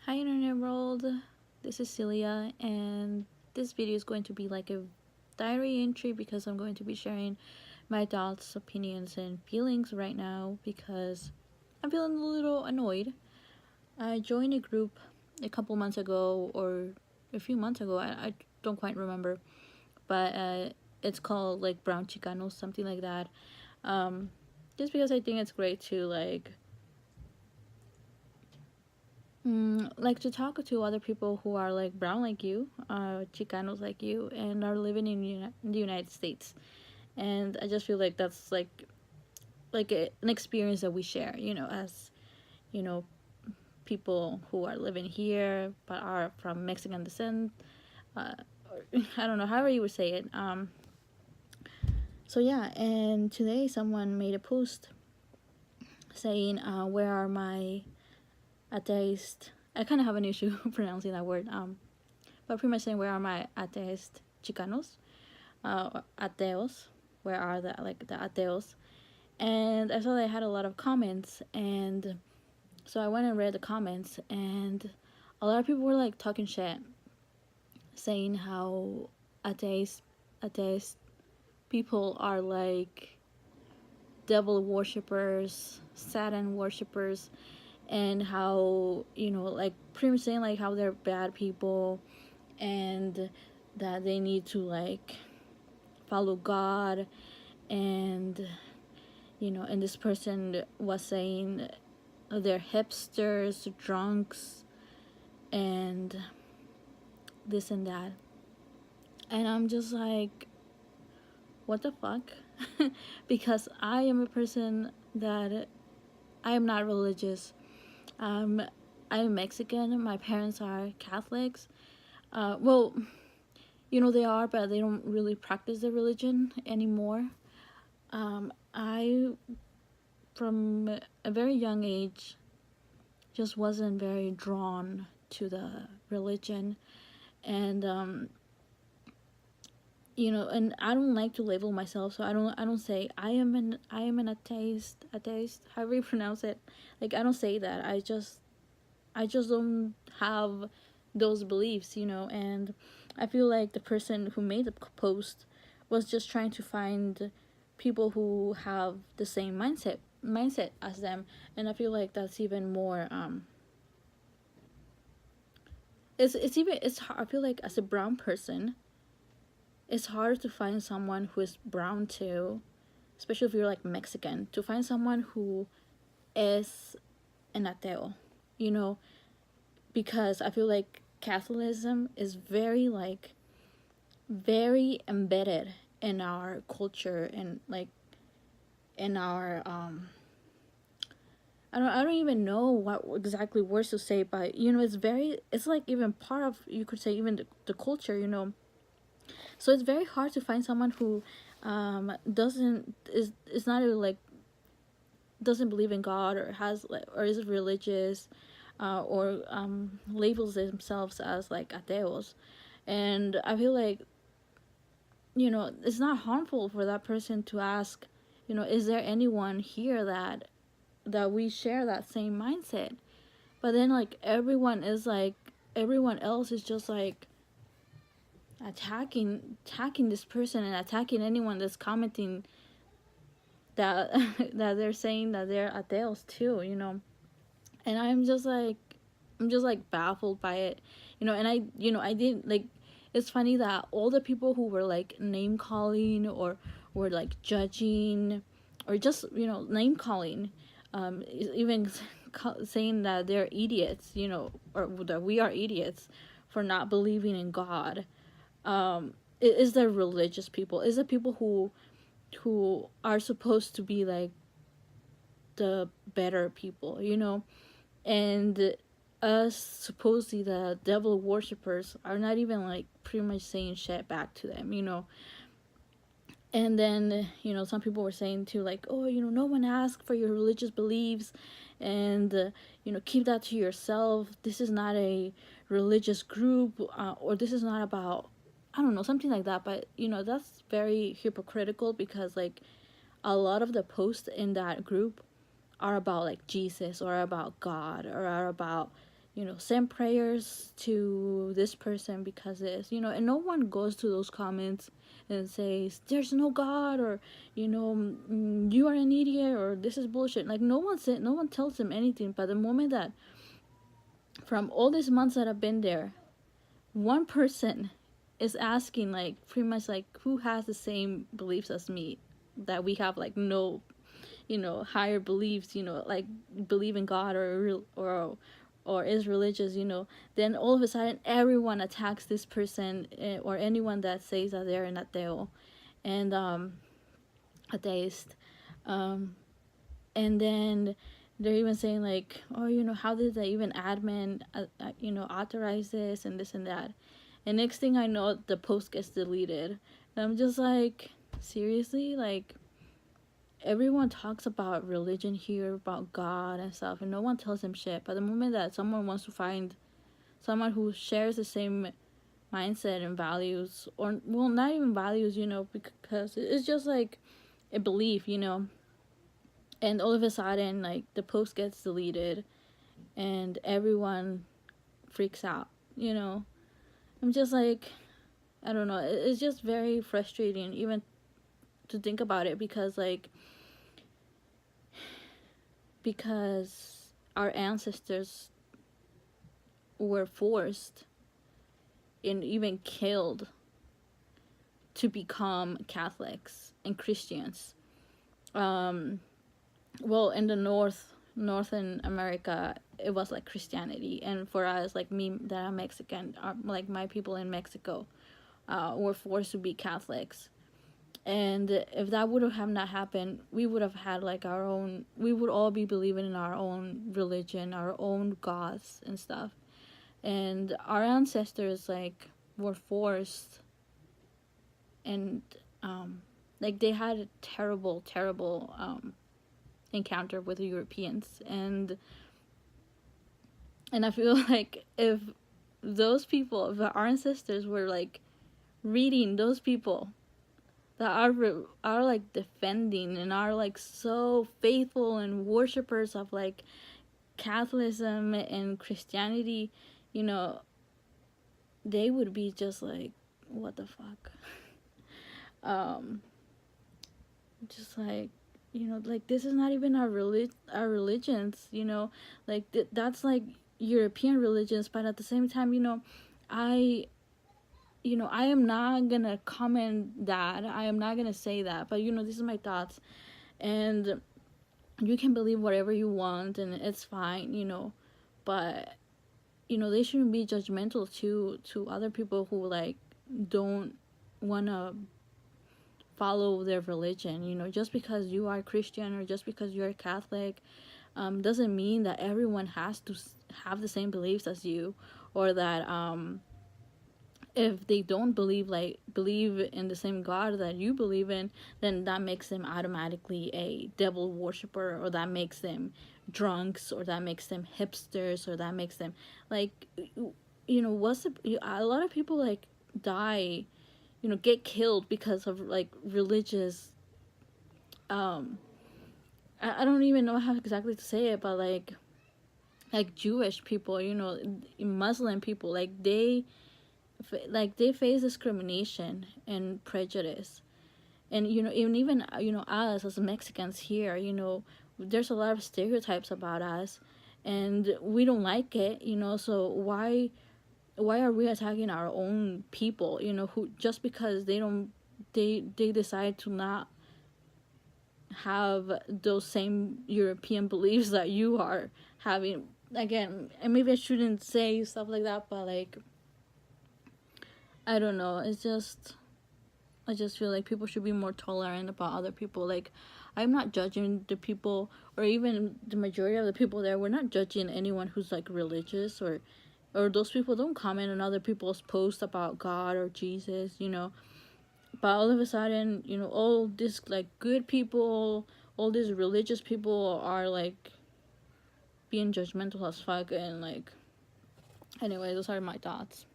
Hi internet world, this is Celia, and this video is going to be like a diary entry because I'm going to be sharing my thoughts, opinions, and feelings right now because I'm feeling a little annoyed. I joined a group a couple months ago or a few months ago, I don't quite remember, but it's called like Brown Chicanos, something like that. Just because I think it's great to like to talk to other people who are like brown like you, Chicanos like you, and are living in the United States. And I just feel like that's an experience that we share, as you know, people who are living here but are from Mexican descent. I don't know, however you would say it. So yeah, and today someone made a post saying, "Where are my atheist?" I kind of have an issue pronouncing that word. But pretty much saying, where are my atheist Chicanos, ateos, where are the ateos? And I saw they had a lot of comments, and so I went and read the comments, and a lot of people were like talking shit, saying how atheist people are like devil worshippers, Satan worshippers, and how, like pretty much saying like how they're bad people, and that they need to like follow God. And and this person was saying they're hipsters, drunks, and this and that. And I'm just like, what the fuck? Because I am a person that I am not religious. um I'm Mexican, my parents are Catholics. Well, they are, but they don't really practice the religion anymore. I, from a very young age, just wasn't very drawn to the religion. And and I don't like to label myself, so I don't say I am an atheist, however you pronounce it. Like, I don't say that. I just don't have those beliefs, and I feel like the person who made the post was just trying to find people who have the same mindset as them. And I feel like that's even more it's hard. I feel like as a brown person, it's hard to find someone who is brown too, especially if you're like Mexican, to find someone who is an ateo, you know, because I feel like Catholicism is very embedded in our culture, and like in our I don't even know what exactly words to say, but it's like even part of, you could say, even the culture, so it's very hard to find someone who doesn't is not really, like, doesn't believe in God, or has like, or is religious, or labels themselves as like ateos. And I feel like, it's not harmful for that person to ask, is there anyone here that we share that same mindset? But then, like, everyone else is just like attacking this person, and attacking anyone that's commenting that that they're saying that they're ateos too, and I'm just like baffled by it, and I didn't like. It's funny that all the people who were like name calling, or were like judging, or just name calling, even saying that they're idiots, or that we are idiots for not believing in God, is the religious people, is the people who are supposed to be like the better people, and us supposedly the devil worshippers are not even like pretty much saying shit back to them, and then some people were saying too, like, oh, no one asked for your religious beliefs, and keep that to yourself. This is not a religious group, or this is not about, I don't know, something like that. But that's very hypocritical, because like a lot of the posts in that group are about like Jesus, or about God, or are about send prayers to this person because this, and no one goes to those comments and says there's no God, or you are an idiot, or this is bullshit. Like, no one tells them anything. But the moment that, from all these months that I've been there, one person is asking, like, pretty much like, who has the same beliefs as me, that we have like no higher beliefs, like believe in God, or is religious, then all of a sudden everyone attacks this person, or anyone that says that they're an ateo and atheist, and then they're even saying like, oh, how did the even admin authorize this and this and that, and next thing I know, the post gets deleted, and I'm just like, seriously? Like, everyone talks about religion here, about God and stuff, and no one tells them shit. But the moment that someone wants to find someone who shares the same mindset and values, or, well, not even values, because it's just like a belief, and all of a sudden, like, the post gets deleted and everyone freaks out, I'm just like, I don't know, it's just very frustrating even to think about it, because our ancestors were forced and even killed to become Catholics and Christians. Well, in the Northern America, it was like Christianity, and for us, like me, that I'm Mexican, like my people in Mexico, were forced to be Catholics. And if that would have not happened, we would have had like we would all be believing in our own religion, our own gods and stuff. And our ancestors, like, were forced, and like, they had a terrible encounter with the Europeans, and I feel like if our ancestors were like reading those people that are like defending and are like so faithful and worshippers of like Catholicism and Christianity, they would be just like, what the fuck? Just like, like, this is not even our religions, like that's like European religions. But at the same time, I am not gonna comment that, I am not gonna say that, but these are my thoughts, and you can believe whatever you want, and it's fine, but they shouldn't be judgmental to other people who like don't wanna follow their religion. Just because you are Christian or just because you're Catholic, doesn't mean that everyone has to have the same beliefs as you, or that if they don't believe in the same God that you believe in, then that makes them automatically a devil worshiper, or that makes them drunks, or that makes them hipsters, or that makes them like, a lot of people like die, get killed because of like religious, I don't even know how exactly to say it, but like Jewish people, Muslim people, like they face discrimination and prejudice, and even us as Mexicans here, there's a lot of stereotypes about us, and we don't like it, so why are we attacking our own people, who just because they decide to not have those same European beliefs that you are having. Again, and maybe I shouldn't say stuff like that, but like, I don't know, I just feel like people should be more tolerant about other people. Like, I'm not judging the people, or even the majority of the people there. We're not judging anyone who's like religious, or those people don't comment on other people's posts about God or Jesus, but all of a sudden, all these like good people, all these religious people are like being judgmental as fuck, and like, anyway, those are my thoughts.